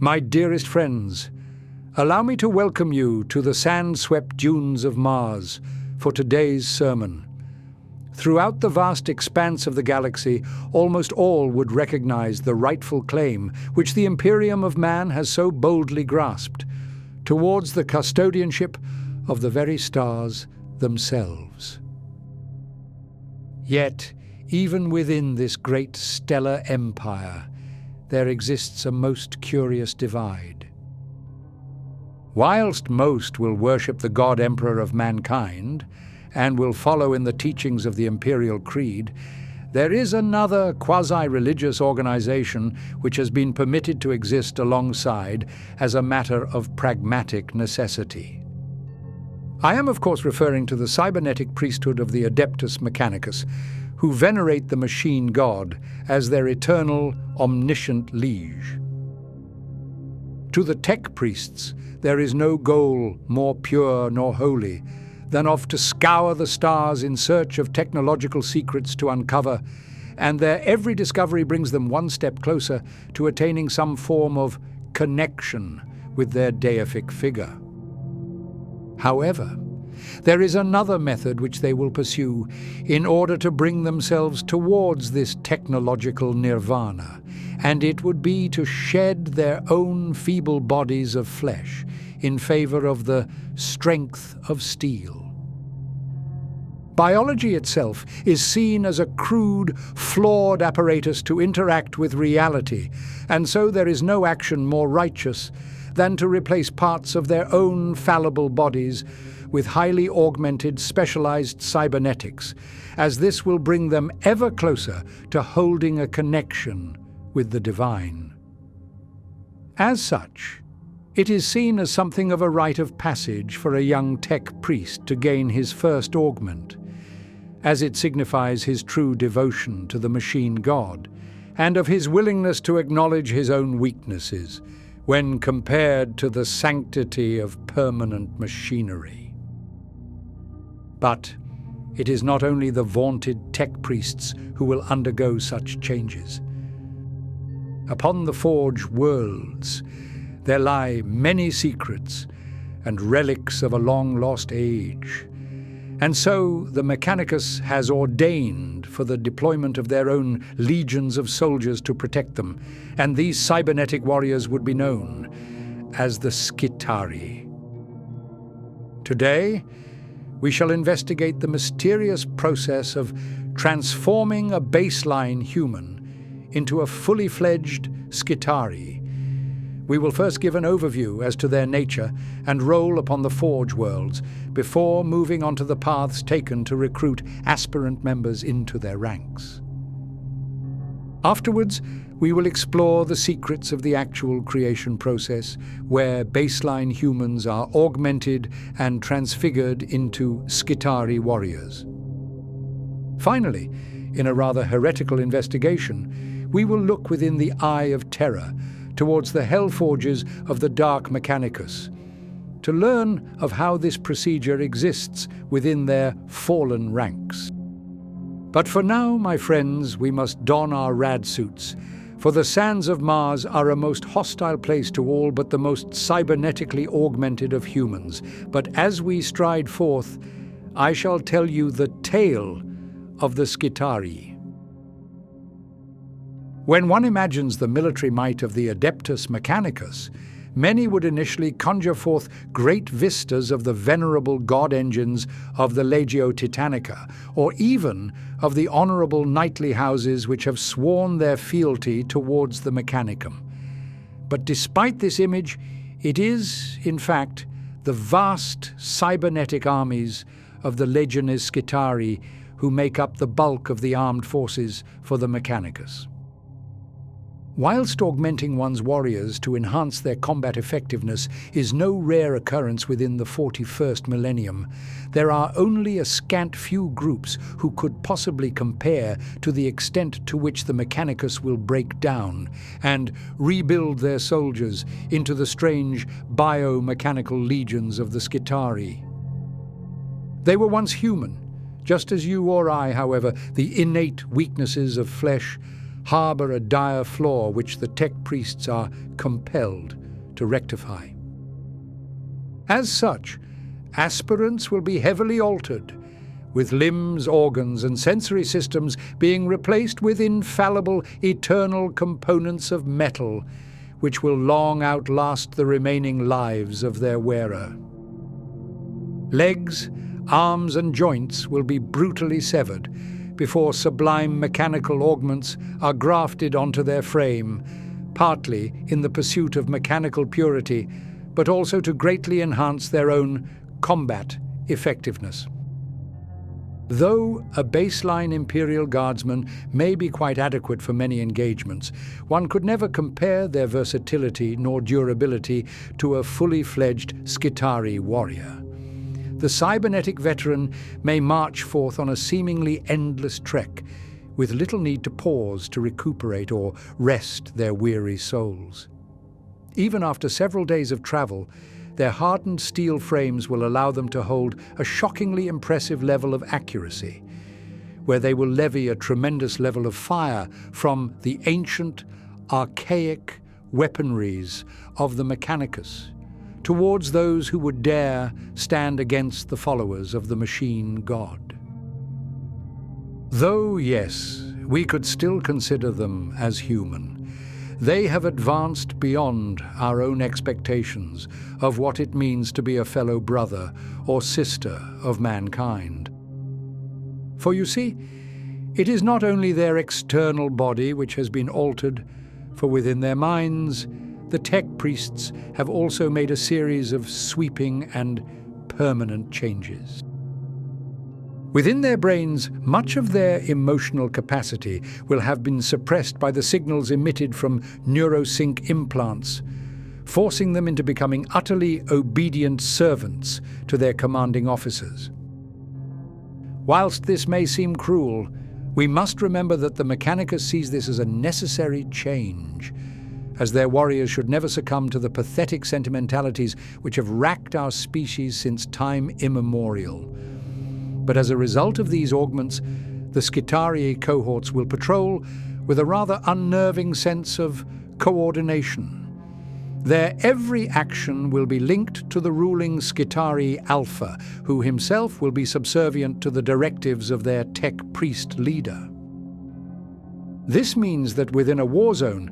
My dearest friends, allow me to welcome you to the sand-swept dunes of Mars for today's sermon. Throughout the vast expanse of the galaxy, almost all would recognize the rightful claim which the Imperium of Man has so boldly grasped towards the custodianship of the very stars themselves. Yet, even within this great stellar empire, there exists a most curious divide. Whilst most will worship the God Emperor of mankind, and will follow in the teachings of the Imperial Creed, there is another quasi-religious organization which has been permitted to exist alongside as a matter of pragmatic necessity. I am, of course, referring to the cybernetic priesthood of the Adeptus Mechanicus, who venerate the machine god as their eternal, omniscient liege. To the tech priests, there is no goal more pure nor holy than to scour the stars in search of technological secrets to uncover, and their every discovery brings them one step closer to attaining some form of connection with their deific figure. However, there is another method which they will pursue in order to bring themselves towards this technological nirvana, and it would be to shed their own feeble bodies of flesh in favor of the strength of steel. Biology itself is seen as a crude, flawed apparatus to interact with reality, and so there is no action more righteous than to replace parts of their own fallible bodies with highly augmented, specialized cybernetics, as this will bring them ever closer to holding a connection with the divine. As such, it is seen as something of a rite of passage for a young tech priest to gain his first augment, as it signifies his true devotion to the machine god, and of his willingness to acknowledge his own weaknesses when compared to the sanctity of permanent machinery. But it is not only the vaunted tech priests who will undergo such changes. Upon the forge worlds, there lie many secrets and relics of a long-lost age. And so the Mechanicus has ordained for the deployment of their own legions of soldiers to protect them, and these cybernetic warriors would be known as the Skitarii. Today, we shall investigate the mysterious process of transforming a baseline human into a fully fledged Skitarii. We will first give an overview as to their nature and role upon the Forge worlds, before moving on to the paths taken to recruit aspirant members into their ranks. Afterwards, we will explore the secrets of the actual creation process, where baseline humans are augmented and transfigured into Skitarii warriors. Finally, in a rather heretical investigation, we will look within the Eye of Terror towards the Hellforges of the Dark Mechanicus, to learn of how this procedure exists within their fallen ranks. But for now, my friends, we must don our rad suits, for the sands of Mars are a most hostile place to all but the most cybernetically augmented of humans. But as we stride forth, I shall tell you the tale of the Skitarii. When one imagines the military might of the Adeptus Mechanicus, many would initially conjure forth great vistas of the venerable god engines of the Legio Titanica, or even of the honorable knightly houses which have sworn their fealty towards the Mechanicum. But despite this image, it is, in fact, the vast cybernetic armies of the Legiones Skitarii who make up the bulk of the armed forces for the Mechanicus. Whilst augmenting one's warriors to enhance their combat effectiveness is no rare occurrence within the 41st millennium, there are only a scant few groups who could possibly compare to the extent to which the Mechanicus will break down and rebuild their soldiers into the strange biomechanical legions of the Skitarii. They were once human, just as you or I, however. The innate weaknesses of flesh harbour a dire flaw which the tech priests are compelled to rectify. As such, aspirants will be heavily altered, with limbs, organs, and sensory systems being replaced with infallible, eternal components of metal, which will long outlast the remaining lives of their wearer. Legs, arms, and joints will be brutally severed before sublime mechanical augments are grafted onto their frame, partly in the pursuit of mechanical purity, but also to greatly enhance their own combat effectiveness. Though a baseline Imperial Guardsman may be quite adequate for many engagements, one could never compare their versatility nor durability to a fully fledged Skitarii warrior. The cybernetic veteran may march forth on a seemingly endless trek, with little need to pause to recuperate or rest their weary souls. Even after several days of travel, their hardened steel frames will allow them to hold a shockingly impressive level of accuracy, where they will levy a tremendous level of fire from the ancient, archaic weaponries of the Mechanicus towards those who would dare stand against the followers of the machine god. Though, yes, we could still consider them as human, they have advanced beyond our own expectations of what it means to be a fellow brother or sister of mankind. For you see, it is not only their external body which has been altered, for within their minds, the tech priests have also made a series of sweeping and permanent changes. Within their brains, much of their emotional capacity will have been suppressed by the signals emitted from neurosync implants, forcing them into becoming utterly obedient servants to their commanding officers. Whilst this may seem cruel, we must remember that the Mechanicus sees this as a necessary change, as their warriors should never succumb to the pathetic sentimentalities which have racked our species since time immemorial. But as a result of these augments, the Skitarii Cohorts will patrol with a rather unnerving sense of coordination. Their every action will be linked to the ruling Skitarii Alpha, who himself will be subservient to the directives of their tech priest leader. This means that within a war zone,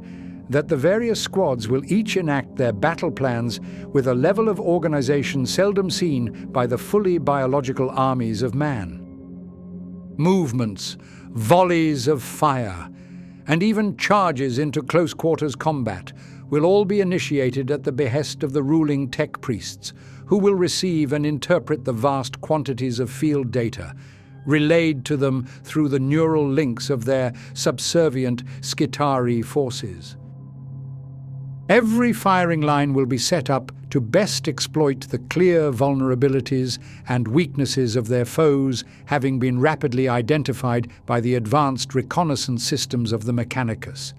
that the various squads will each enact their battle plans with a level of organization seldom seen by the fully biological armies of man. Movements, volleys of fire, and even charges into close-quarters combat will all be initiated at the behest of the ruling tech priests, who will receive and interpret the vast quantities of field data, relayed to them through the neural links of their subservient Skitarii forces. Every firing line will be set up to best exploit the clear vulnerabilities and weaknesses of their foes, having been rapidly identified by the advanced reconnaissance systems of the Mechanicus.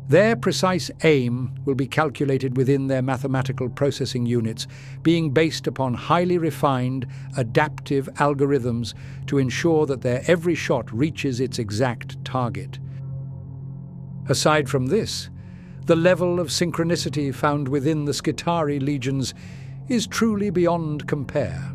Their precise aim will be calculated within their mathematical processing units, being based upon highly refined, adaptive algorithms to ensure that their every shot reaches its exact target. Aside from this, the level of synchronicity found within the Skitarii Legions is truly beyond compare.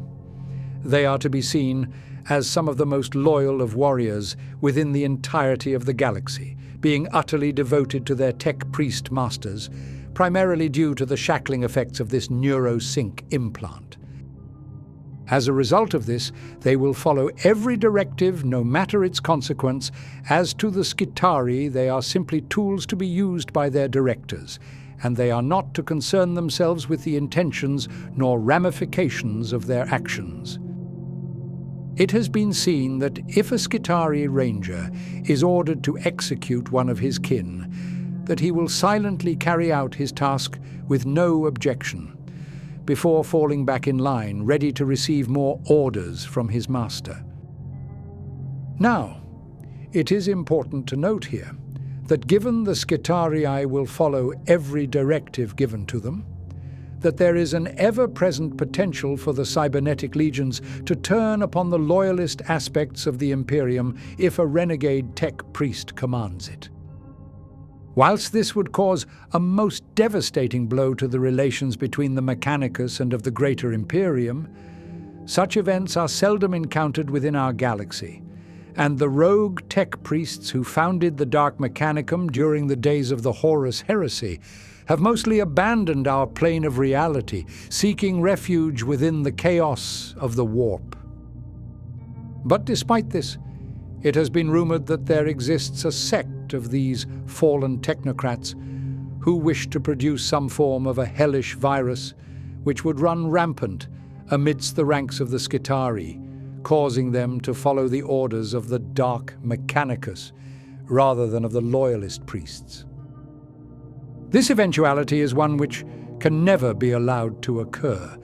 They are to be seen as some of the most loyal of warriors within the entirety of the galaxy, being utterly devoted to their tech priest masters, primarily due to the shackling effects of this neurosync implant. As a result of this, they will follow every directive, no matter its consequence. As to the Skitarii, they are simply tools to be used by their directors, and they are not to concern themselves with the intentions nor ramifications of their actions. It has been seen that if a Skitarii ranger is ordered to execute one of his kin, that he will silently carry out his task with no objection, before falling back in line, ready to receive more orders from his master. Now, it is important to note here that given the Skitarii will follow every directive given to them, that there is an ever-present potential for the Cybernetic Legions to turn upon the loyalist aspects of the Imperium if a renegade tech priest commands it. Whilst this would cause a most devastating blow to the relations between the Mechanicus and of the greater Imperium, such events are seldom encountered within our galaxy, and the rogue tech priests who founded the Dark Mechanicum during the days of the Horus Heresy have mostly abandoned our plane of reality, seeking refuge within the chaos of the warp. But despite this, it has been rumored that there exists a sect of these fallen technocrats who wish to produce some form of a hellish virus which would run rampant amidst the ranks of the Skitarii, causing them to follow the orders of the Dark Mechanicus rather than of the loyalist priests. This eventuality is one which can never be allowed to occur,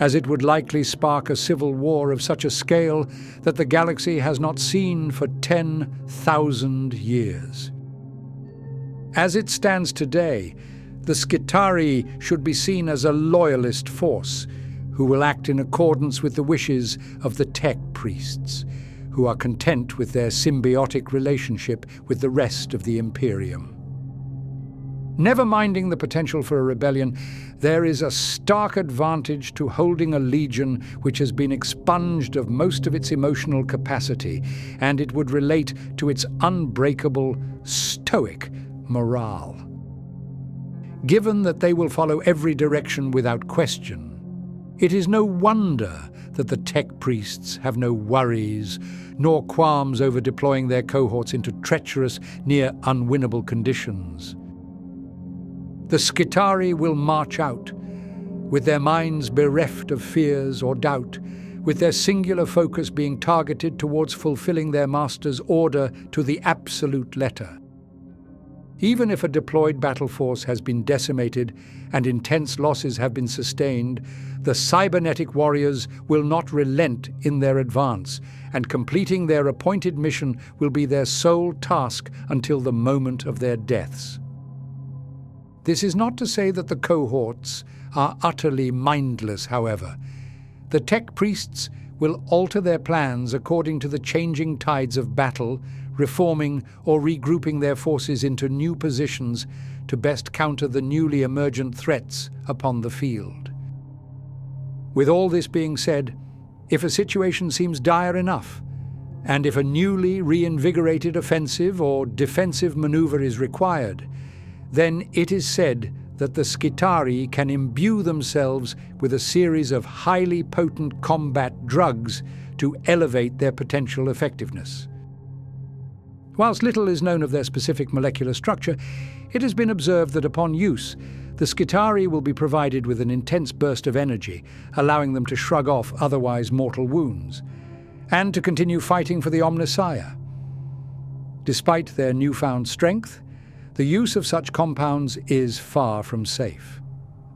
as it would likely spark a civil war of such a scale that the galaxy has not seen for 10,000 years. As it stands today, the Skitarii should be seen as a loyalist force who will act in accordance with the wishes of the tech priests, who are content with their symbiotic relationship with the rest of the Imperium. Never minding the potential for a rebellion, there is a stark advantage to holding a legion which has been expunged of most of its emotional capacity, and it would relate to its unbreakable, stoic morale. Given that they will follow every direction without question, it is no wonder that the tech priests have no worries nor qualms over deploying their cohorts into treacherous, near unwinnable conditions. The Skitarii will march out, with their minds bereft of fears or doubt, with their singular focus being targeted towards fulfilling their master's order to the absolute letter. Even if a deployed battle force has been decimated and intense losses have been sustained, the cybernetic warriors will not relent in their advance, and completing their appointed mission will be their sole task until the moment of their deaths. This is not to say that the cohorts are utterly mindless, however. The tech priests will alter their plans according to the changing tides of battle, reforming or regrouping their forces into new positions to best counter the newly emergent threats upon the field. With all this being said, if a situation seems dire enough, and if a newly reinvigorated offensive or defensive maneuver is required, then it is said that the Skitarii can imbue themselves with a series of highly potent combat drugs to elevate their potential effectiveness. Whilst little is known of their specific molecular structure, it has been observed that upon use, the Skitarii will be provided with an intense burst of energy, allowing them to shrug off otherwise mortal wounds, and to continue fighting for the Omnissiah. Despite their newfound strength, the use of such compounds is far from safe.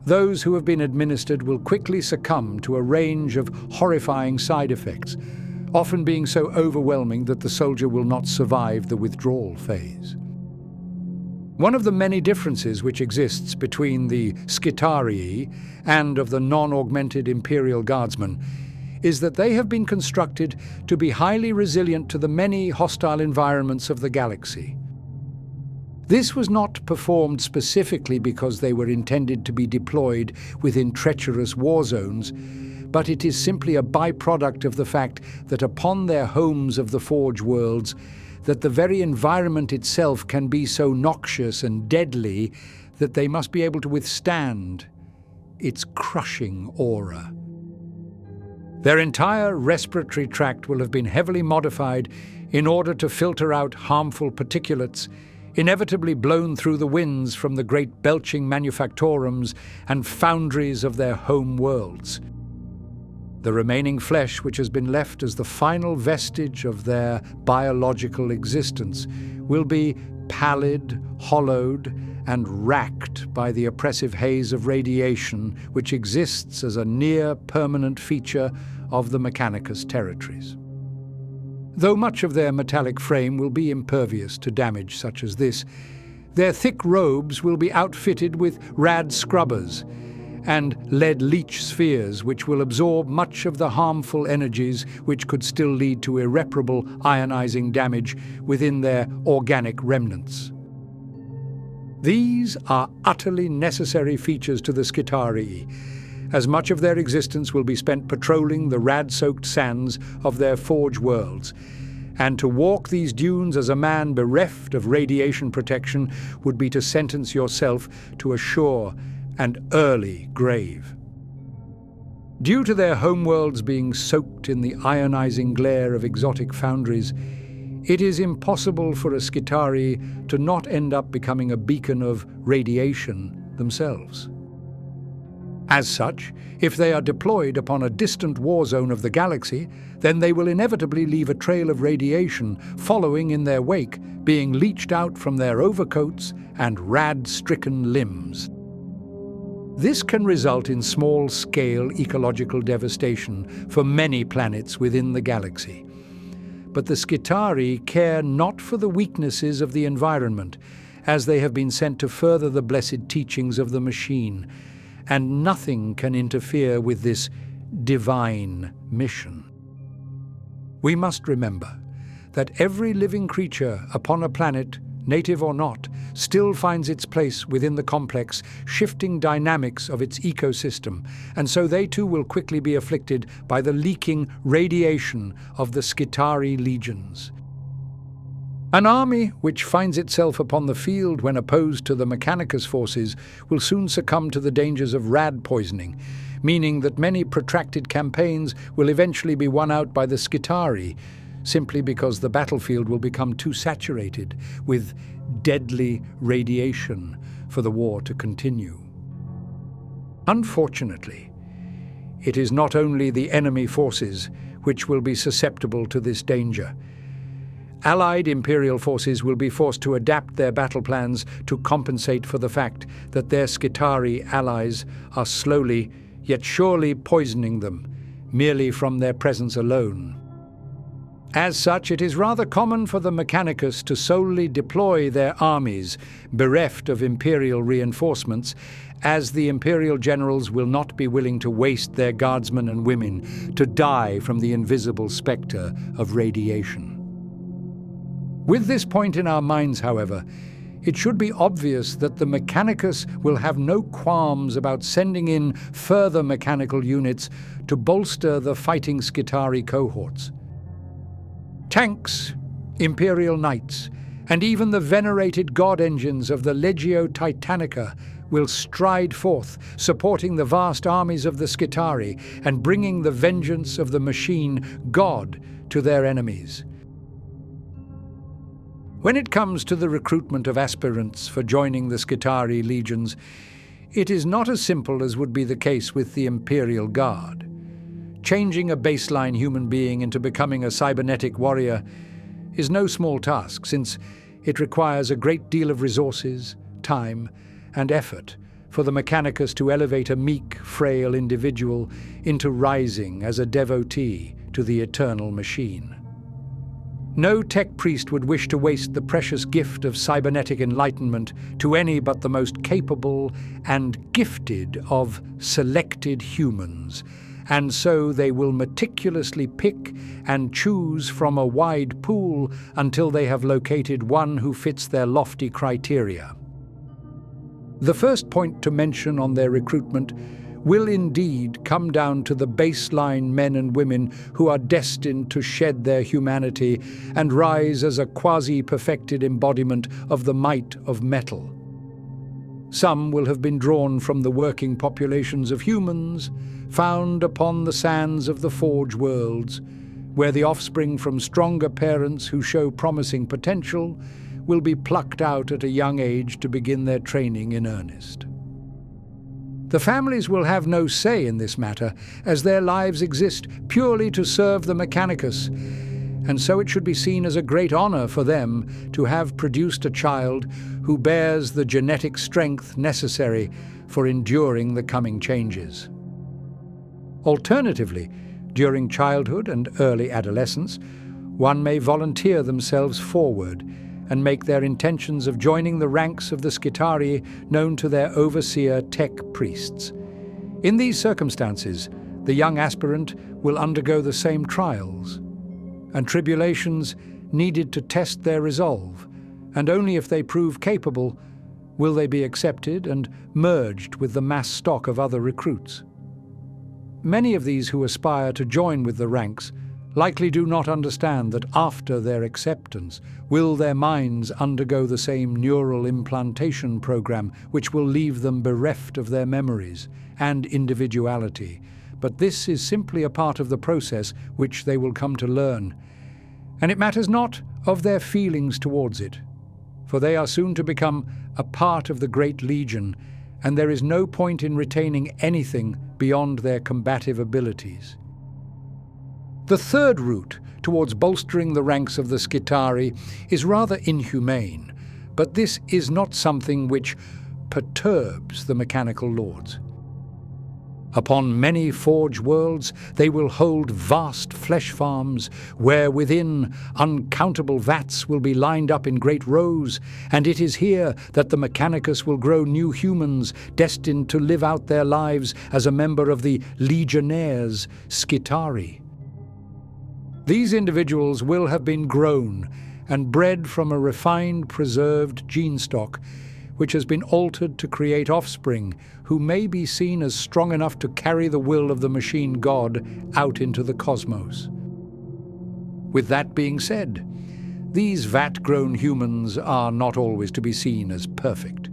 Those who have been administered will quickly succumb to a range of horrifying side effects, often being so overwhelming that the soldier will not survive the withdrawal phase. One of the many differences which exists between the Skitarii and of the non-augmented Imperial Guardsmen is that they have been constructed to be highly resilient to the many hostile environments of the galaxy. This was not performed specifically because they were intended to be deployed within treacherous war zones, but it is simply a byproduct of the fact that upon their homes of the Forge worlds, that the very environment itself can be so noxious and deadly that they must be able to withstand its crushing aura. Their entire respiratory tract will have been heavily modified in order to filter out harmful particulates inevitably blown through the winds from the great belching manufactorums and foundries of their home worlds. The remaining flesh which has been left as the final vestige of their biological existence will be pallid, hollowed, and racked by the oppressive haze of radiation which exists as a near-permanent feature of the Mechanicus territories. Though much of their metallic frame will be impervious to damage such as this, their thick robes will be outfitted with rad scrubbers, and lead leech spheres which will absorb much of the harmful energies which could still lead to irreparable ionizing damage within their organic remnants. These are utterly necessary features to the Skitarii, as much of their existence will be spent patrolling the rad-soaked sands of their forge worlds, and to walk these dunes as a man bereft of radiation protection would be to sentence yourself to a sure and early grave. Due to their homeworlds being soaked in the ionizing glare of exotic foundries, it is impossible for a Skitarii to not end up becoming a beacon of radiation themselves. As such, if they are deployed upon a distant war zone of the galaxy, then they will inevitably leave a trail of radiation following in their wake, being leached out from their overcoats and rad-stricken limbs. This can result in small-scale ecological devastation for many planets within the galaxy. But the Skitarii care not for the weaknesses of the environment, as they have been sent to further the blessed teachings of the machine, and nothing can interfere with this divine mission. We must remember that every living creature upon a planet, native or not, still finds its place within the complex, shifting dynamics of its ecosystem, and so they too will quickly be afflicted by the leaking radiation of the Skitarii Legions. An army which finds itself upon the field when opposed to the Mechanicus forces will soon succumb to the dangers of rad poisoning, meaning that many protracted campaigns will eventually be won out by the Skitarii, simply because the battlefield will become too saturated with deadly radiation for the war to continue. Unfortunately, it is not only the enemy forces which will be susceptible to this danger. Allied Imperial forces will be forced to adapt their battle plans to compensate for the fact that their Skitarii allies are slowly yet surely poisoning them, merely from their presence alone. As such, it is rather common for the Mechanicus to solely deploy their armies, bereft of Imperial reinforcements, as the Imperial generals will not be willing to waste their guardsmen and women to die from the invisible spectre of radiation. With this point in our minds, however, it should be obvious that the Mechanicus will have no qualms about sending in further mechanical units to bolster the fighting Skitarii cohorts. Tanks, Imperial Knights, and even the venerated god engines of the Legio Titanica will stride forth, supporting the vast armies of the Skitarii and bringing the vengeance of the machine God to their enemies. When it comes to the recruitment of aspirants for joining the Skitarii Legions, it is not as simple as would be the case with the Imperial Guard. Changing a baseline human being into becoming a cybernetic warrior is no small task, since it requires a great deal of resources, time, and effort for the Mechanicus to elevate a meek, frail individual into rising as a devotee to the eternal machine. No tech priest would wish to waste the precious gift of cybernetic enlightenment to any but the most capable and gifted of selected humans, and so they will meticulously pick and choose from a wide pool until they have located one who fits their lofty criteria. The first point to mention on their recruitment will indeed come down to the baseline men and women who are destined to shed their humanity and rise as a quasi-perfected embodiment of the might of metal. Some will have been drawn from the working populations of humans found upon the sands of the Forge worlds, where the offspring from stronger parents who show promising potential will be plucked out at a young age to begin their training in earnest. The families will have no say in this matter, as their lives exist purely to serve the Mechanicus, and so it should be seen as a great honor for them to have produced a child who bears the genetic strength necessary for enduring the coming changes. Alternatively, during childhood and early adolescence, one may volunteer themselves forward and make their intentions of joining the ranks of the Skitarii known to their overseer tech priests. In these circumstances, the young aspirant will undergo the same trials and tribulations needed to test their resolve, and only if they prove capable will they be accepted and merged with the mass stock of other recruits. Many of these who aspire to join with the ranks likely do not understand that after their acceptance will their minds undergo the same neural implantation program which will leave them bereft of their memories and individuality. But this is simply a part of the process which they will come to learn. And it matters not of their feelings towards it, for they are soon to become a part of the Great Legion, and there is no point in retaining anything beyond their combative abilities. The third route towards bolstering the ranks of the Skitarii is rather inhumane, but this is not something which perturbs the mechanical lords. Upon many forge worlds they will hold vast flesh farms, where within uncountable vats will be lined up in great rows, and it is here that the Mechanicus will grow new humans destined to live out their lives as a member of the Legionnaires, Skitarii. These individuals will have been grown and bred from a refined, preserved gene stock, which has been altered to create offspring who may be seen as strong enough to carry the will of the machine god out into the cosmos. With that being said, these vat-grown humans are not always to be seen as perfect.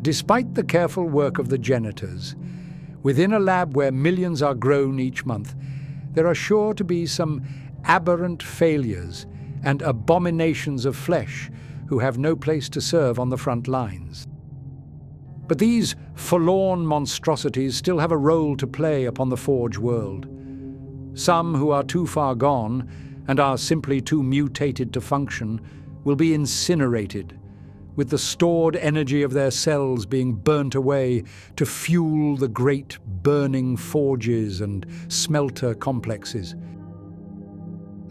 Despite the careful work of the genitors, within a lab where millions are grown each month, there are sure to be some aberrant failures and abominations of flesh who have no place to serve on the front lines. But these forlorn monstrosities still have a role to play upon the forge world. Some who are too far gone and are simply too mutated to function will be incinerated, with the stored energy of their cells being burnt away to fuel the great burning forges and smelter complexes.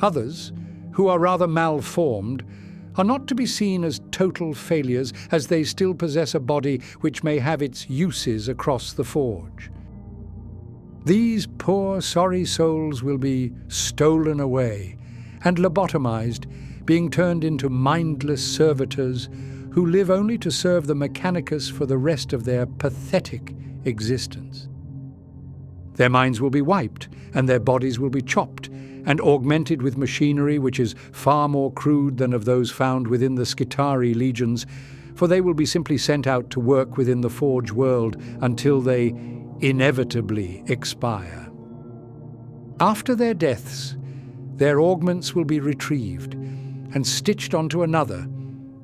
Others, who are rather malformed, are not to be seen as total failures, as they still possess a body which may have its uses across the forge. These poor, sorry souls will be stolen away and lobotomized, being turned into mindless servitors who live only to serve the Mechanicus for the rest of their pathetic existence. Their minds will be wiped, and their bodies will be chopped and augmented with machinery which is far more crude than of those found within the Skitarii Legions, for they will be simply sent out to work within the forge world until they inevitably expire. After their deaths, their augments will be retrieved and stitched onto another,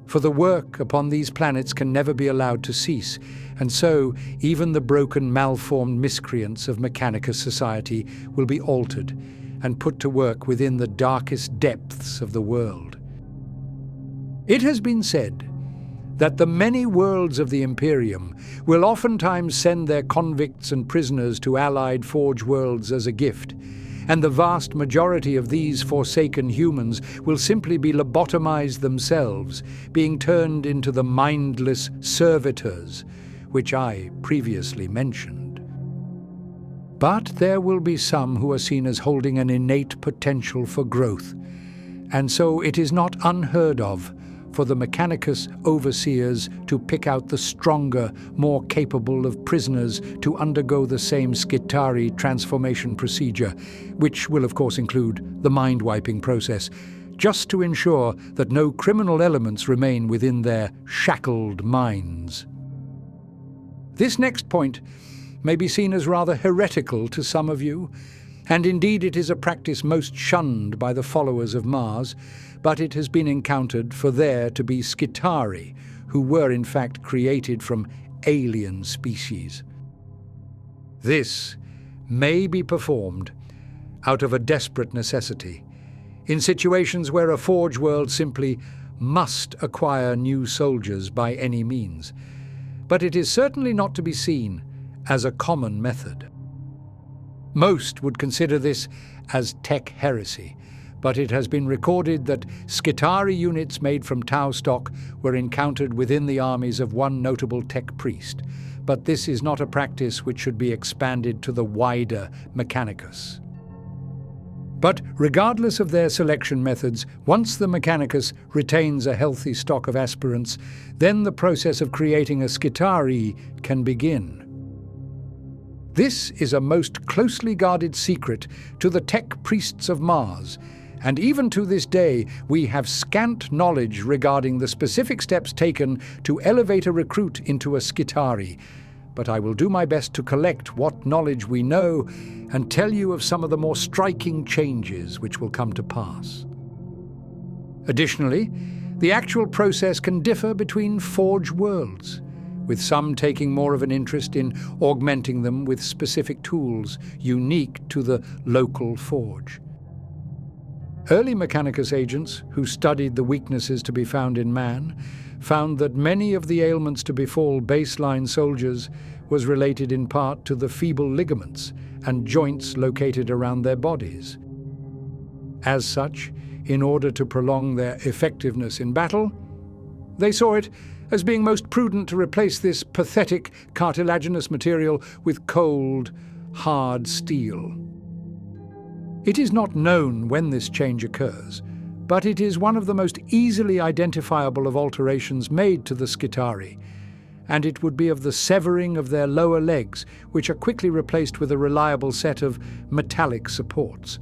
for the work upon these planets can never be allowed to cease, and so even the broken, malformed miscreants of Mechanicus society will be altered and put to work within the darkest depths of the world. It has been said that the many worlds of the Imperium will oftentimes send their convicts and prisoners to allied forge worlds as a gift, and the vast majority of these forsaken humans will simply be lobotomized themselves, being turned into the mindless servitors, which I previously mentioned. But there will be some who are seen as holding an innate potential for growth, and so it is not unheard of for the Mechanicus overseers to pick out the stronger, more capable of prisoners to undergo the same Skitarii transformation procedure, which will of course include the mind-wiping process, just to ensure that no criminal elements remain within their shackled minds. This next point may be seen as rather heretical to some of you, and indeed it is a practice most shunned by the followers of Mars, but it has been encountered for there to be Skitarii, who were in fact created from alien species. This may be performed out of a desperate necessity, in situations where a forge world simply must acquire new soldiers by any means, but it is certainly not to be seen as a common method. Most would consider this as tech heresy, but it has been recorded that Skitarii units made from Tau stock were encountered within the armies of one notable tech priest, but this is not a practice which should be expanded to the wider Mechanicus. But regardless of their selection methods, once the Mechanicus retains a healthy stock of aspirants, then the process of creating a Skitarii can begin. This is a most closely guarded secret to the tech priests of Mars, and even to this day we have scant knowledge regarding the specific steps taken to elevate a recruit into a Skitarii. But I will do my best to collect what knowledge we know and tell you of some of the more striking changes which will come to pass. Additionally, the actual process can differ between Forge worlds, with some taking more of an interest in augmenting them with specific tools unique to the local Forge. Early Mechanicus agents who studied the weaknesses to be found in man found that many of the ailments to befall baseline soldiers was related in part to the feeble ligaments and joints located around their bodies. As such, in order to prolong their effectiveness in battle, they saw it as being most prudent to replace this pathetic cartilaginous material with cold, hard steel. It is not known when this change occurs, but it is one of the most easily identifiable of alterations made to the Skitarii, and it would be of the severing of their lower legs, which are quickly replaced with a reliable set of metallic supports.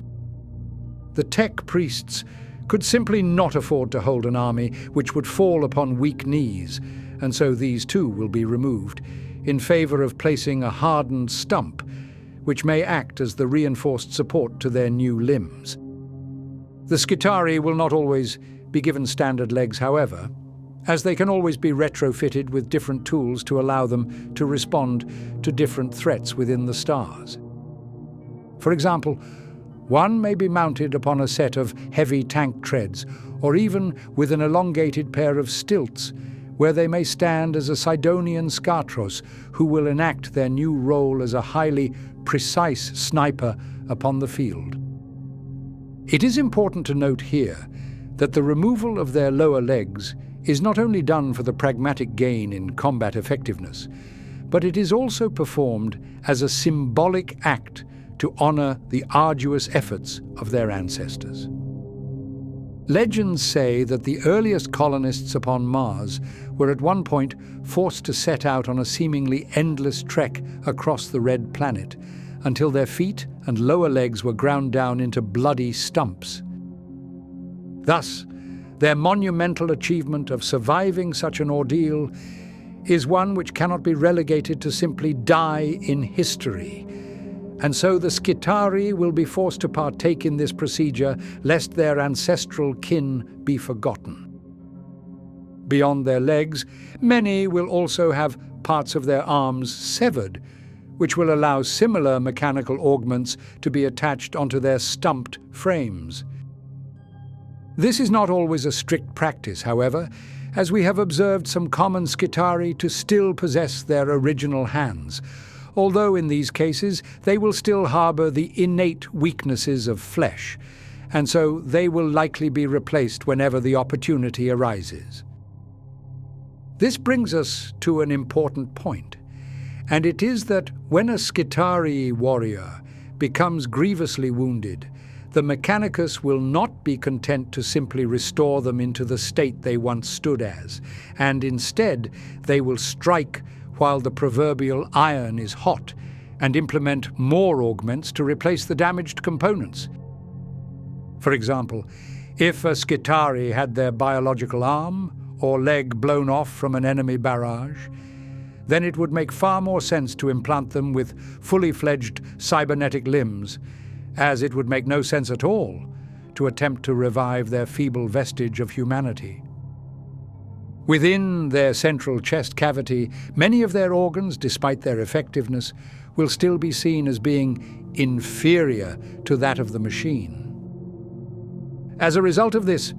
The tech priests could simply not afford to hold an army which would fall upon weak knees, and so these too will be removed, in favor of placing a hardened stump, which may act as the reinforced support to their new limbs. The Skitarii will not always be given standard legs, however, as they can always be retrofitted with different tools to allow them to respond to different threats within the stars. For example, one may be mounted upon a set of heavy tank treads, or even with an elongated pair of stilts, where they may stand as a Sidonian Skatros who will enact their new role as a highly precise sniper upon the field. It is important to note here that the removal of their lower legs is not only done for the pragmatic gain in combat effectiveness, but it is also performed as a symbolic act to honor the arduous efforts of their ancestors. Legends say that the earliest colonists upon Mars were at one point forced to set out on a seemingly endless trek across the red planet, until their feet and lower legs were ground down into bloody stumps. Thus, their monumental achievement of surviving such an ordeal is one which cannot be relegated to simply die in history, and so the Skitarii will be forced to partake in this procedure lest their ancestral kin be forgotten. Beyond their legs, many will also have parts of their arms severed, which will allow similar mechanical augments to be attached onto their stumped frames. This is not always a strict practice, however, as we have observed some common Skitarii to still possess their original hands, although in these cases they will still harbour the innate weaknesses of flesh, and so they will likely be replaced whenever the opportunity arises. This brings us to an important point, and it is that when a Skitarii warrior becomes grievously wounded, the Mechanicus will not be content to simply restore them into the state they once stood as, and instead they will strike while the proverbial iron is hot and implement more augments to replace the damaged components. For example, if a Skitarii had their biological arm or leg blown off from an enemy barrage, then it would make far more sense to implant them with fully fledged cybernetic limbs, as it would make no sense at all to attempt to revive their feeble vestige of humanity. Within their central chest cavity, many of their organs, despite their effectiveness, will still be seen as being inferior to that of the machine. As a result of this,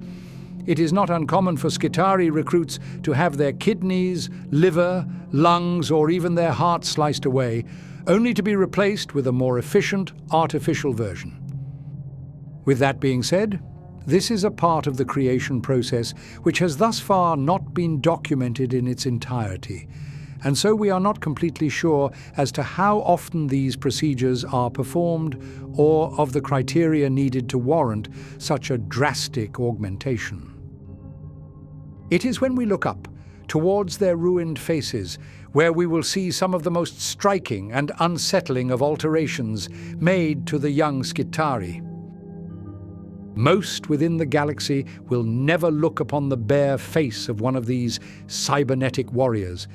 it is not uncommon for Skitarii recruits to have their kidneys, liver, lungs, or even their heart sliced away, only to be replaced with a more efficient artificial version. With that being said, this is a part of the creation process which has thus far not been documented in its entirety, and so we are not completely sure as to how often these procedures are performed or of the criteria needed to warrant such a drastic augmentation. It is when we look up towards their ruined faces where we will see some of the most striking and unsettling of alterations made to the young Skitarii. Most within the galaxy will never look upon the bare face of one of these cybernetic warriors,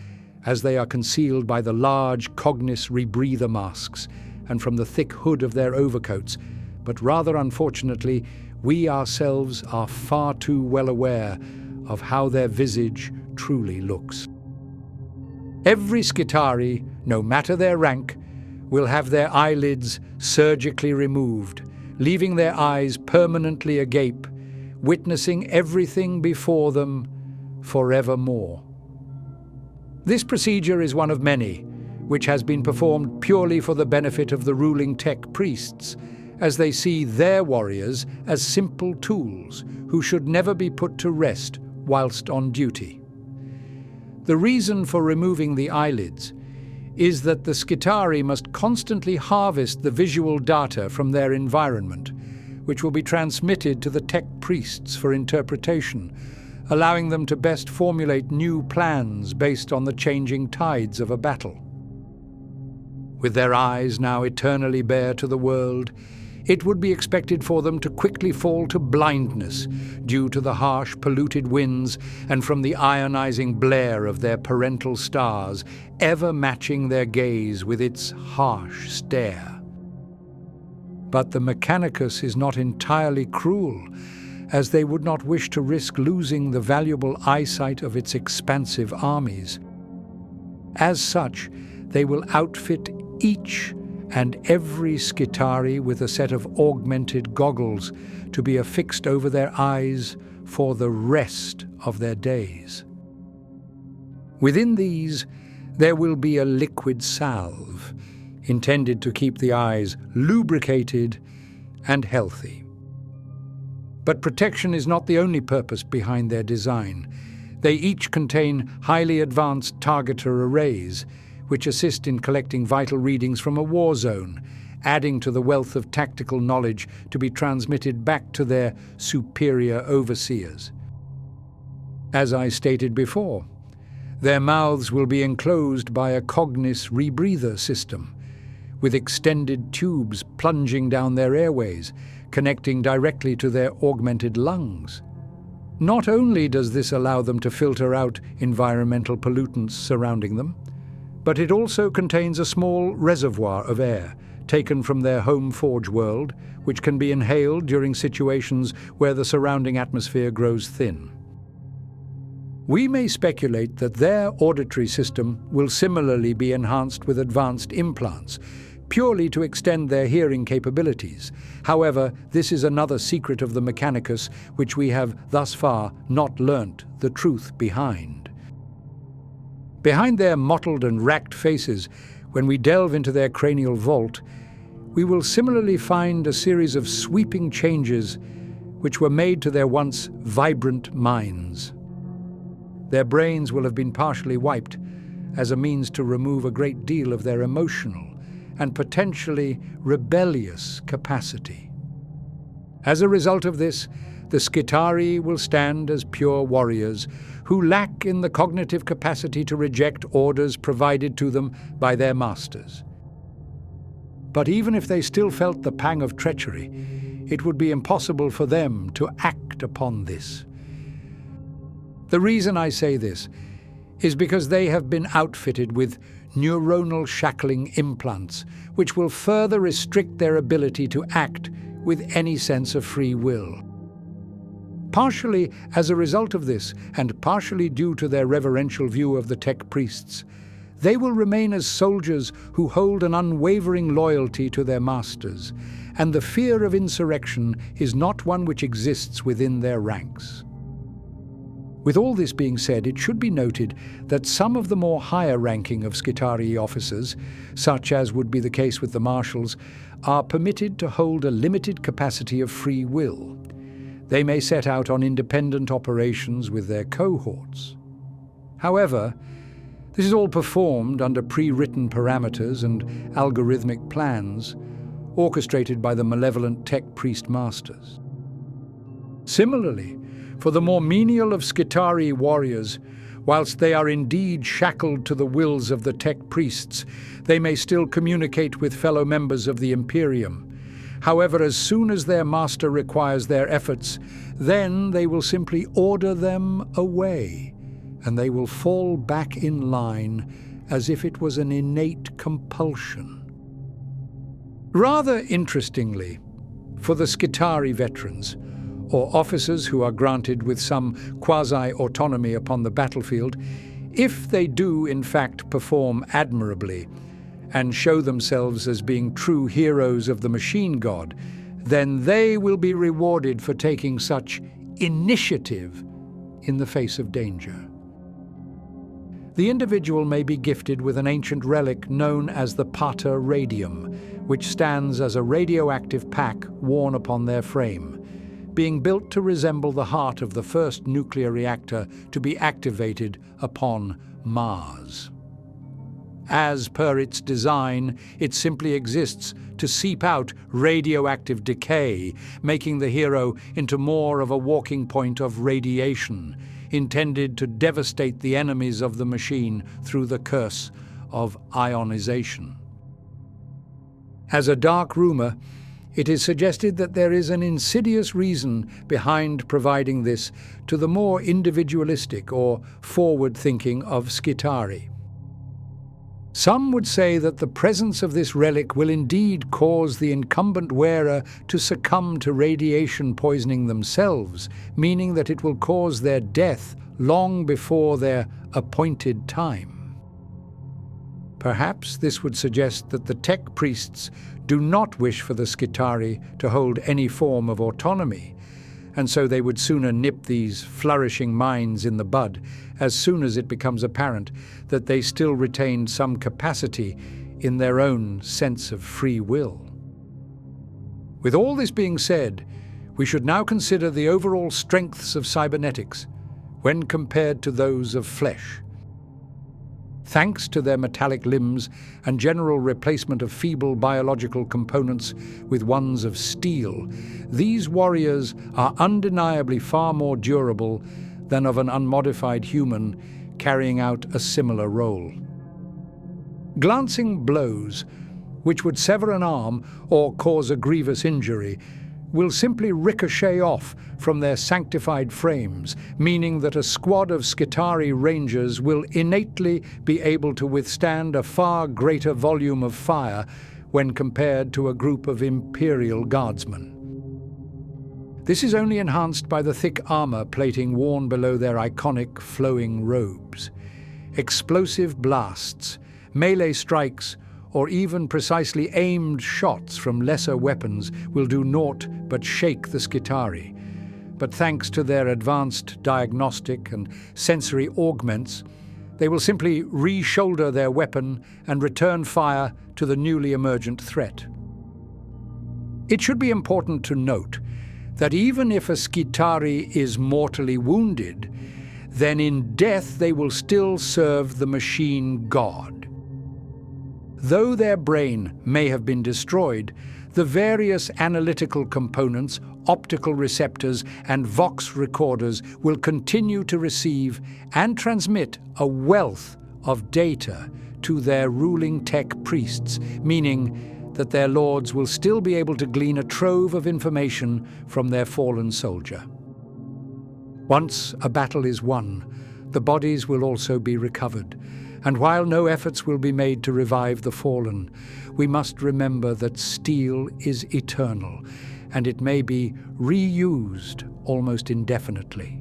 as they are concealed by the large Cognis rebreather masks and from the thick hood of their overcoats, but rather unfortunately, we ourselves are far too well aware of how their visage truly looks. Every Skitarii, no matter their rank, will have their eyelids surgically removed, leaving their eyes permanently agape, witnessing everything before them forevermore. This procedure is one of many, which has been performed purely for the benefit of the ruling tech priests, as they see their warriors as simple tools who should never be put to rest whilst on duty. The reason for removing the eyelids is that the Skitarii must constantly harvest the visual data from their environment, which will be transmitted to the tech priests for interpretation, allowing them to best formulate new plans based on the changing tides of a battle. With their eyes now eternally bare to the world, it would be expected for them to quickly fall to blindness due to the harsh, polluted winds and from the ionizing blare of their parental stars, ever matching their gaze with its harsh stare. But the Mechanicus is not entirely cruel, as they would not wish to risk losing the valuable eyesight of its expansive armies. As such, they will outfit each and every Skitarii with a set of augmented goggles to be affixed over their eyes for the rest of their days. Within these, there will be a liquid salve, intended to keep the eyes lubricated and healthy. But protection is not the only purpose behind their design. They each contain highly advanced targeter arrays, which assist in collecting vital readings from a war zone, adding to the wealth of tactical knowledge to be transmitted back to their superior overseers. As I stated before, their mouths will be enclosed by a Cognis rebreather system, with extended tubes plunging down their airways, connecting directly to their augmented lungs. Not only does this allow them to filter out environmental pollutants surrounding them, but it also contains a small reservoir of air taken from their home forge world, which can be inhaled during situations where the surrounding atmosphere grows thin. We may speculate that their auditory system will similarly be enhanced with advanced implants, purely to extend their hearing capabilities. However, this is another secret of the Mechanicus which we have thus far not learnt the truth behind. Behind their mottled and racked faces, when we delve into their cranial vault, we will similarly find a series of sweeping changes which were made to their once vibrant minds. Their brains will have been partially wiped as a means to remove a great deal of their emotional and potentially rebellious capacity. As a result of this, the Skitarii will stand as pure warriors who lack in the cognitive capacity to reject orders provided to them by their masters. But even if they still felt the pang of treachery, it would be impossible for them to act upon this. The reason I say this is because they have been outfitted with neuronal shackling implants, which will further restrict their ability to act with any sense of free will. Partially as a result of this, and partially due to their reverential view of the tech priests, they will remain as soldiers who hold an unwavering loyalty to their masters, and the fear of insurrection is not one which exists within their ranks. With all this being said, it should be noted that some of the more higher-ranking of Skitarii officers, such as would be the case with the marshals, are permitted to hold a limited capacity of free will. They may set out on independent operations with their cohorts. However, this is all performed under pre-written parameters and algorithmic plans, orchestrated by the malevolent tech priest masters. Similarly, for the more menial of Skitarii warriors, whilst they are indeed shackled to the wills of the tech priests, they may still communicate with fellow members of the Imperium. However, as soon as their master requires their efforts, then they will simply order them away, and they will fall back in line as if it was an innate compulsion. Rather interestingly, for the Skitarii veterans, or officers who are granted with some quasi-autonomy upon the battlefield, if they do in fact perform admirably and show themselves as being true heroes of the machine god, then they will be rewarded for taking such initiative in the face of danger. The individual may be gifted with an ancient relic known as the Pater Radium, which stands as a radioactive pack worn upon their frame, being built to resemble the heart of the first nuclear reactor to be activated upon Mars. As per its design, it simply exists to seep out radioactive decay, making the hero into more of a walking point of radiation, intended to devastate the enemies of the machine through the curse of ionization. As a dark rumor, it is suggested that there is an insidious reason behind providing this to the more individualistic or forward-thinking of Skitarii. Some would say that the presence of this relic will indeed cause the incumbent wearer to succumb to radiation poisoning themselves, meaning that it will cause their death long before their appointed time. Perhaps this would suggest that the tech priests do not wish for the Skitarii to hold any form of autonomy, and so they would sooner nip these flourishing minds in the bud as soon as it becomes apparent that they still retain some capacity in their own sense of free will. With all this being said, we should now consider the overall strengths of cybernetics when compared to those of flesh. Thanks to their metallic limbs and general replacement of feeble biological components with ones of steel, these warriors are undeniably far more durable than of an unmodified human carrying out a similar role. Glancing blows, which would sever an arm or cause a grievous injury, will simply ricochet off from their sanctified frames, meaning that a squad of Skitarii rangers will innately be able to withstand a far greater volume of fire when compared to a group of Imperial Guardsmen. This is only enhanced by the thick armor plating worn below their iconic flowing robes. Explosive blasts, melee strikes, or even precisely aimed shots from lesser weapons will do naught but shake the Skitarii. But thanks to their advanced diagnostic and sensory augments, they will simply re-shoulder their weapon and return fire to the newly emergent threat. It should be important to note that even if a Skitarii is mortally wounded, then in death they will still serve the machine god. Though their brain may have been destroyed, the various analytical components, optical receptors, and vox recorders will continue to receive and transmit a wealth of data to their ruling tech priests, meaning that their lords will still be able to glean a trove of information from their fallen soldier. Once a battle is won, the bodies will also be recovered, and while no efforts will be made to revive the fallen, we must remember that steel is eternal, and it may be reused almost indefinitely.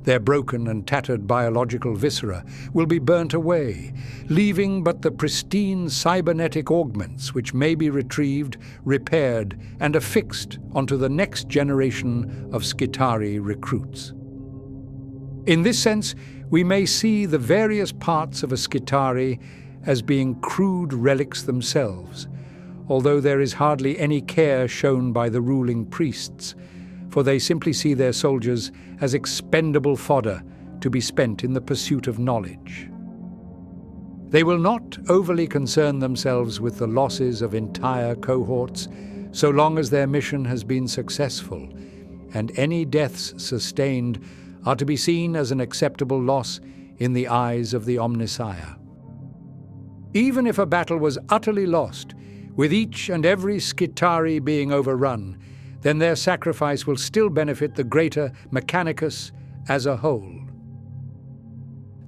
Their broken and tattered biological viscera will be burnt away, leaving but the pristine cybernetic augments which may be retrieved, repaired, and affixed onto the next generation of Skitarii recruits. In this sense, we may see the various parts of a Skitarii as being crude relics themselves, although there is hardly any care shown by the ruling priests, for they simply see their soldiers as expendable fodder to be spent in the pursuit of knowledge. They will not overly concern themselves with the losses of entire cohorts, so long as their mission has been successful, and any deaths sustained are to be seen as an acceptable loss in the eyes of the Omnissiah. Even if a battle was utterly lost, with each and every Skitarii being overrun, then their sacrifice will still benefit the greater Mechanicus as a whole.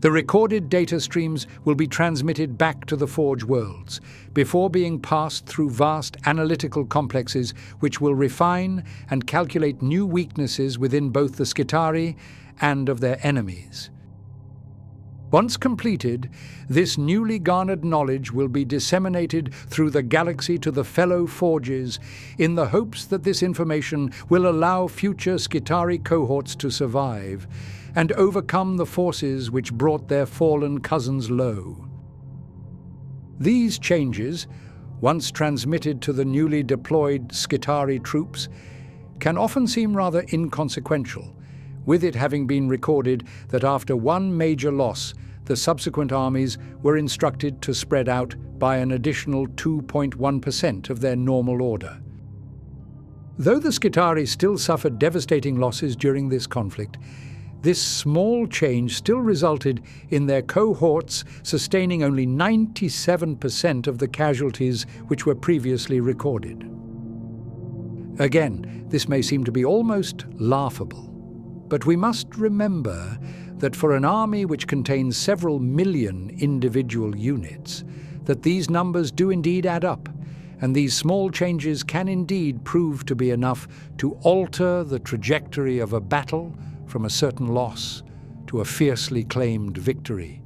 The recorded data streams will be transmitted back to the Forge worlds, before being passed through vast analytical complexes which will refine and calculate new weaknesses within both the Skitarii and of their enemies. Once completed, this newly garnered knowledge will be disseminated through the galaxy to the fellow Forges in the hopes that this information will allow future Skitarii cohorts to survive and overcome the forces which brought their fallen cousins low. These changes, once transmitted to the newly deployed Skitarii troops, can often seem rather inconsequential, with it having been recorded that after one major loss, the subsequent armies were instructed to spread out by an additional 2.1% of their normal order. Though the Skitarii still suffered devastating losses during this conflict, this small change still resulted in their cohorts sustaining only 97% of the casualties which were previously recorded. Again, this may seem to be almost laughable, but we must remember that for an army which contains several million individual units, that these numbers do indeed add up, and these small changes can indeed prove to be enough to alter the trajectory of a battle from a certain loss to a fiercely claimed victory.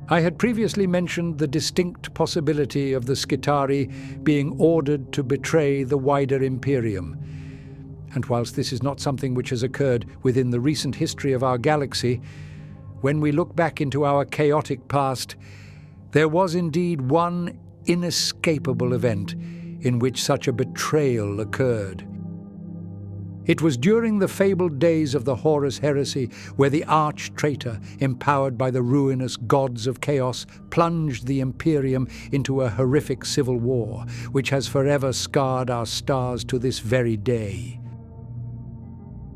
I had previously mentioned the distinct possibility of the Skitarii being ordered to betray the wider Imperium, and whilst this is not something which has occurred within the recent history of our galaxy, when we look back into our chaotic past, there was indeed one inescapable event in which such a betrayal occurred. It was during the fabled days of the Horus heresy, where the arch-traitor, empowered by the ruinous gods of chaos, plunged the Imperium into a horrific civil war, which has forever scarred our stars to this very day.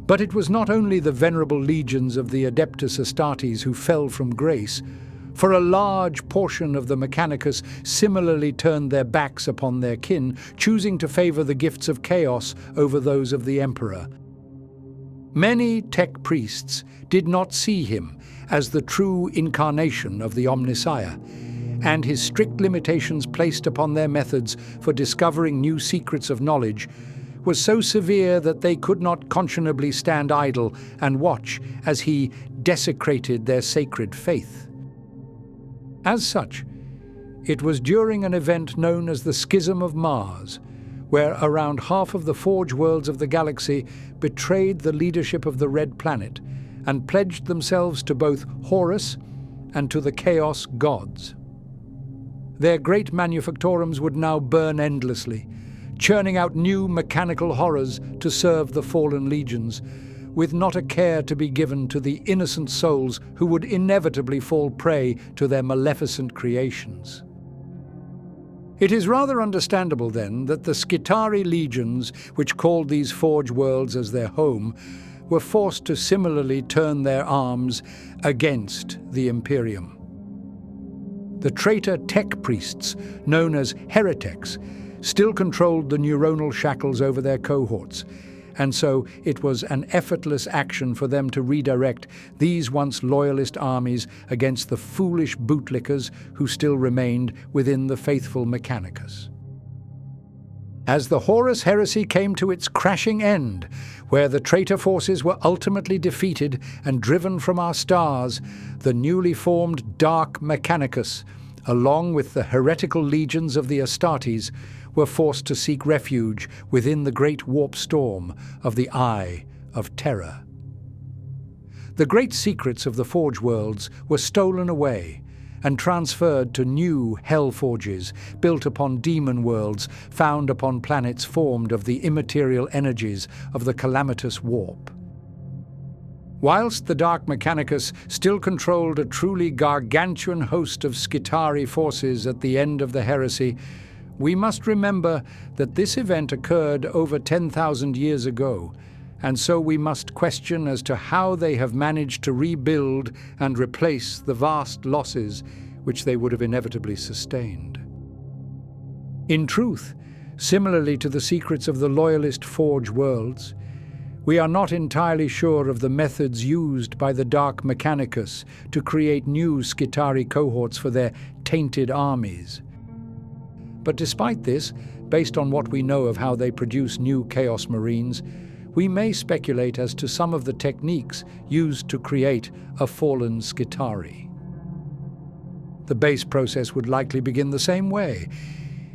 But it was not only the venerable legions of the Adeptus Astartes who fell from grace, for a large portion of the Mechanicus similarly turned their backs upon their kin, choosing to favor the gifts of chaos over those of the Emperor. Many tech priests did not see him as the true incarnation of the Omnissiah, and his strict limitations placed upon their methods for discovering new secrets of knowledge was so severe that they could not conscionably stand idle and watch as he desecrated their sacred faith. As such, it was during an event known as the Schism of Mars, where around half of the Forge worlds of the galaxy betrayed the leadership of the Red Planet and pledged themselves to both Horus and to the Chaos gods. Their great manufactorums would now burn endlessly, churning out new mechanical horrors to serve the fallen legions, with not a care to be given to the innocent souls who would inevitably fall prey to their maleficent creations. It is rather understandable, then, that the Skitarii legions, which called these Forge worlds as their home, were forced to similarly turn their arms against the Imperium. The traitor tech priests, known as heretics, still controlled the neuronal shackles over their cohorts, and so it was an effortless action for them to redirect these once loyalist armies against the foolish bootlickers who still remained within the faithful Mechanicus. As the Horus heresy came to its crashing end, where the traitor forces were ultimately defeated and driven from our stars, the newly formed Dark Mechanicus, along with the heretical legions of the Astartes, were forced to seek refuge within the great warp storm of the Eye of Terror. The great secrets of the Forge worlds were stolen away and transferred to new hell forges built upon demon worlds found upon planets formed of the immaterial energies of the calamitous warp. Whilst the Dark Mechanicus still controlled a truly gargantuan host of Skitarii forces at the end of the heresy, we must remember that this event occurred over 10,000 years ago, and so we must question as to how they have managed to rebuild and replace the vast losses which they would have inevitably sustained. In truth, similarly to the secrets of the Loyalist Forge worlds, we are not entirely sure of the methods used by the Dark Mechanicus to create new Skitarii Cohorts for their tainted armies. But despite this, based on what we know of how they produce new Chaos Marines, we may speculate as to some of the techniques used to create a fallen Skitarii. The base process would likely begin the same way,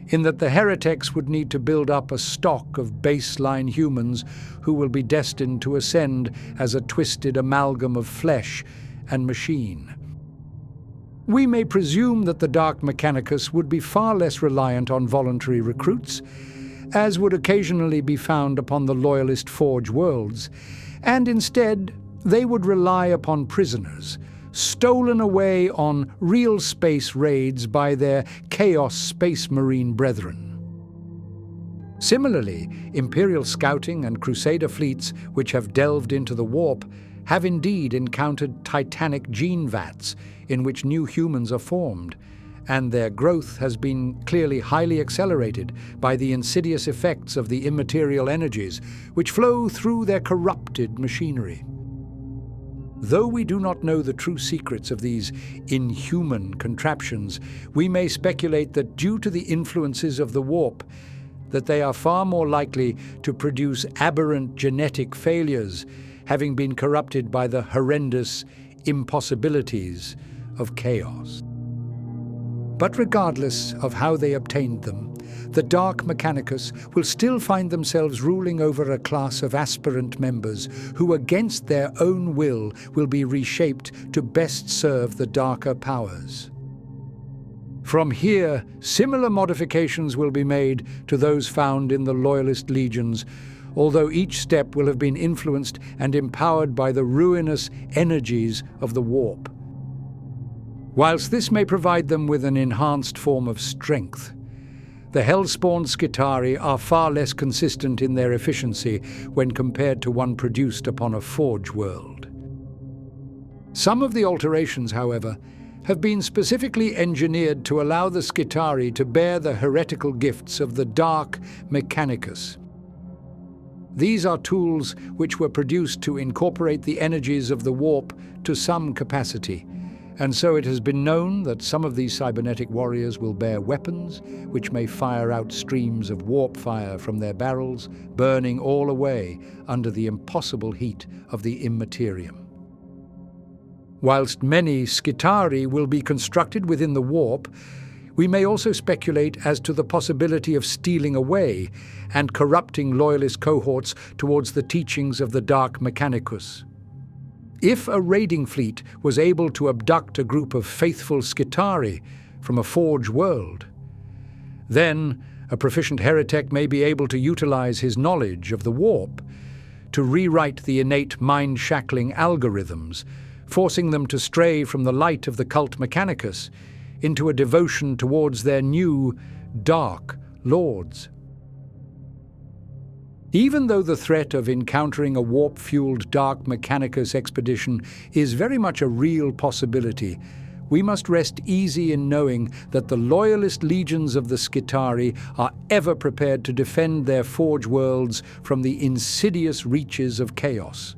in that the heretics would need to build up a stock of baseline humans who will be destined to ascend as a twisted amalgam of flesh and machine. We may presume that the Dark Mechanicus would be far less reliant on voluntary recruits, as would occasionally be found upon the Loyalist Forge worlds, and instead they would rely upon prisoners, stolen away on real space raids by their Chaos Space Marine brethren. Similarly, Imperial scouting and Crusader fleets which have delved into the warp have indeed encountered titanic gene vats in which new humans are formed, and their growth has been clearly highly accelerated by the insidious effects of the immaterial energies which flow through their corrupted machinery. Though we do not know the true secrets of these inhuman contraptions, we may speculate that due to the influences of the warp, that they are far more likely to produce aberrant genetic failures, having been corrupted by the horrendous impossibilities of chaos. But regardless of how they obtained them, the Dark Mechanicus will still find themselves ruling over a class of aspirant members who, against their own will be reshaped to best serve the darker powers. From here, similar modifications will be made to those found in the Loyalist Legions, although each step will have been influenced and empowered by the ruinous energies of the warp. Whilst this may provide them with an enhanced form of strength, the hell-spawned Skitarii are far less consistent in their efficiency when compared to one produced upon a Forge world. Some of the alterations, however, have been specifically engineered to allow the Skitarii to bear the heretical gifts of the Dark Mechanicus. These are tools which were produced to incorporate the energies of the warp to some capacity, and so it has been known that some of these cybernetic warriors will bear weapons which may fire out streams of warp fire from their barrels, burning all away under the impossible heat of the immaterium. Whilst many Skitarii will be constructed within the warp, we may also speculate as to the possibility of stealing away and corrupting Loyalist cohorts towards the teachings of the Dark Mechanicus. If a raiding fleet was able to abduct a group of faithful Skitarii from a Forge world, then a proficient heretic may be able to utilize his knowledge of the warp to rewrite the innate mind-shackling algorithms, forcing them to stray from the light of the cult Mechanicus into a devotion towards their new, dark lords. Even though the threat of encountering a warp-fueled Dark Mechanicus expedition is very much a real possibility, we must rest easy in knowing that the Loyalist Legions of the Skitarii are ever prepared to defend their Forge worlds from the insidious reaches of chaos.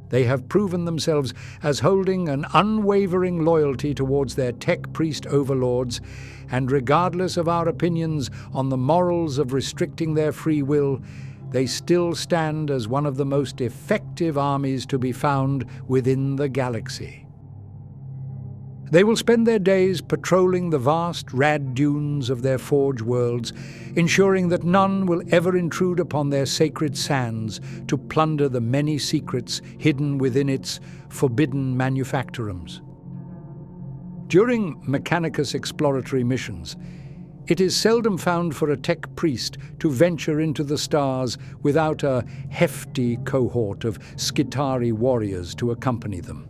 They have proven themselves as holding an unwavering loyalty towards their tech priest overlords, and regardless of our opinions on the morals of restricting their free will, they still stand as one of the most effective armies to be found within the galaxy. They will spend their days patrolling the vast rad dunes of their forge worlds, ensuring that none will ever intrude upon their sacred sands to plunder the many secrets hidden within its forbidden manufactorums. During Mechanicus exploratory missions, it is seldom found for a tech priest to venture into the stars without a hefty cohort of Skitarii warriors to accompany them.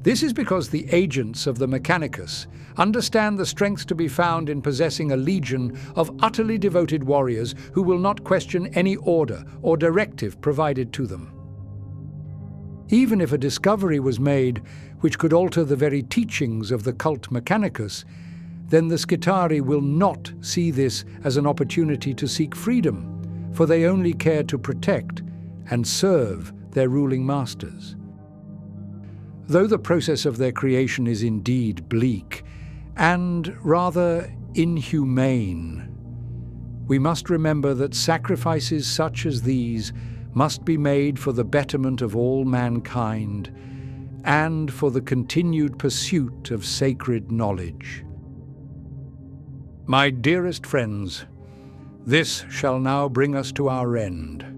This is because the agents of the Mechanicus understand the strength to be found in possessing a legion of utterly devoted warriors who will not question any order or directive provided to them. Even if a discovery was made which could alter the very teachings of the cult Mechanicus, then the Skitarii will not see this as an opportunity to seek freedom, for they only care to protect and serve their ruling masters. Though the process of their creation is indeed bleak and rather inhumane, we must remember that sacrifices such as these must be made for the betterment of all mankind and for the continued pursuit of sacred knowledge. My dearest friends, this shall now bring us to our end.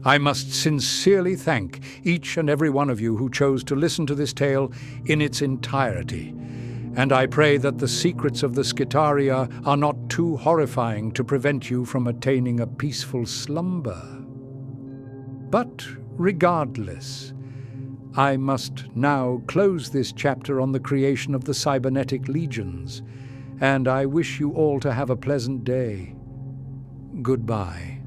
I must sincerely thank each and every one of you who chose to listen to this tale in its entirety, and I pray that the secrets of the Skitarii are not too horrifying to prevent you from attaining a peaceful slumber. But regardless, I must now close this chapter on the creation of the Cybernetic Legions, and I wish you all to have a pleasant day. Goodbye.